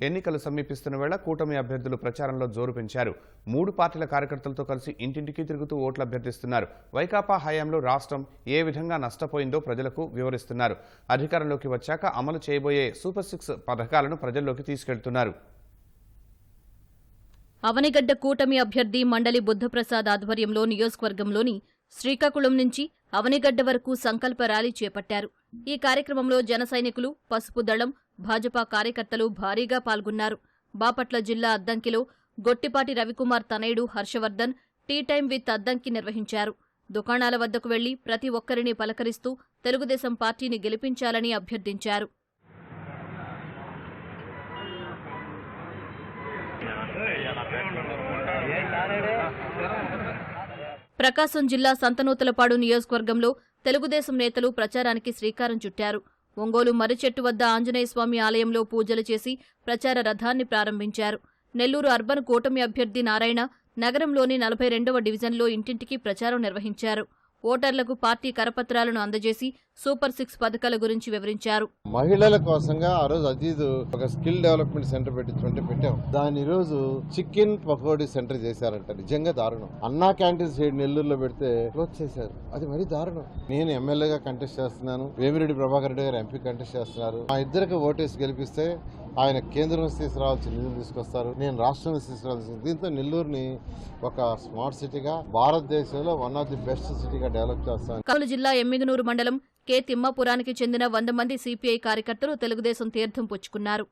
ఎన్నికలు సమీపిస్తున్న వేళ కూటమి అభ్యర్థులు ప్రచారంలో జోరు పెంచారు. 3 పార్టీల కార్యకర్తలతో కలిసి ఇంటింటికి తిరుగుతూ ఓట్లు అభ్యర్థిస్తున్నారు. వైకాపా హయాంలో రాష్ట్రం ఏ విధంగా నష్టపోయిందో ప్రజలకు వివరిస్తున్నారు. అధికారంలోకి వచ్చాక అమలు చేయబోయే సూపర్ 6 పథకాలను ప్రజల్లోకి తీసుకెళ్తున్నారు. అవనిగడ్డ కూటమి అభ్యర్థి మండలి బుద్ధప్రసాద్ ఆధ్వర్యంలో నియోజకవర్గంలోని శ్రీకాకుళం నుంచి అవనిగడ్డ వరకు సంకల్ప ర్యాలీ చేపట్టారు. ఈ కార్యక్రమంలో జన సైనికులు, పసుపు దళం, భాజపా కార్యకర్తలు భారీగా పాల్గొన్నారు. బాపట్ల జిల్లా అద్దంకిలో గొట్టిపాటి రవికుమార్ తనయుడు Harshavardhan tea time with Addanki నిర్వహించారు. దుకాణాల వద్దకు వెళ్లి ప్రతి ఒక్కరిని పలకరిస్తూ తెలుగుదేశం పార్టీని గెలిపించాలని అభ్యర్థించారు. ప్రకాశం జిల్లా సంతనూతలపాడు నియోజకవర్గంలో తెలుగుదేశం నేతలు ప్రచారానికి శ్రీకారం చుట్టారు. ఒంగోలు మర్రిచెట్టు వద్ద ఆంజనేయస్వామి ఆలయంలో పూజలు చేసి ప్రచార రథాన్ని ప్రారంభించారు. నెల్లూరు అర్బన్ కూటమి అభ్యర్థి నారాయణ నగరంలోని 42వ డివిజన్లో ఇంటింటికి ప్రచారం నిర్వహించారు. ఓటర్లకు పార్టీ కరపత్రాలను అందజేసి సూపర్ 6 పథకాల గురించి వివరించారు. మహిళల కోసంగా ఆ రోజు అజీద్ ఒక స్కిల్ డెవలప్మెంట్ సెంటర్ పెట్టాం. దాని ఈ రోజు చికెన్ పకోడీ సెంటర్ చేశారంట. నిజంగా దారుణం. అన్నా క్యాంటీన్ సైడ్ నెల్లూరులో పెడితే క్లోజ్ చేశారు. అది మరీ దారుణం. నేను ఎమ్మెల్యేగా కంటెస్ట్ చేస్తున్నాను. వేమిరెడ్డి ప్రభాకర్ రెడ్డి గారు ఎంపీ కంటెస్ట్ చేస్తున్నారు. మా ఇద్దరికి ఓటేసి గెలిపిస్తే ఆయన కేంద్రం నుంచి తీసుకురావాల్సిన నిధులు తీసుకొస్తారు. నేను రాష్ట్రం నుంచి తీసుకురావాల్సింది. దీంతో నెల్లూరుని ఒక స్మార్ట్ సిటీగా, భారతదేశంలో వన్ ఆఫ్ ది బెస్ట్ సిటీగా డెవలప్ చేస్తాను. కర్నూలు జిల్లా ఎమ్మిగనూరు మండలం కె తిమ్మాపురానికి చెందిన 100 మంది సిపిఐ కార్యకర్తలు తెలుగుదేశం తీర్థం పుచ్చుకున్నారు.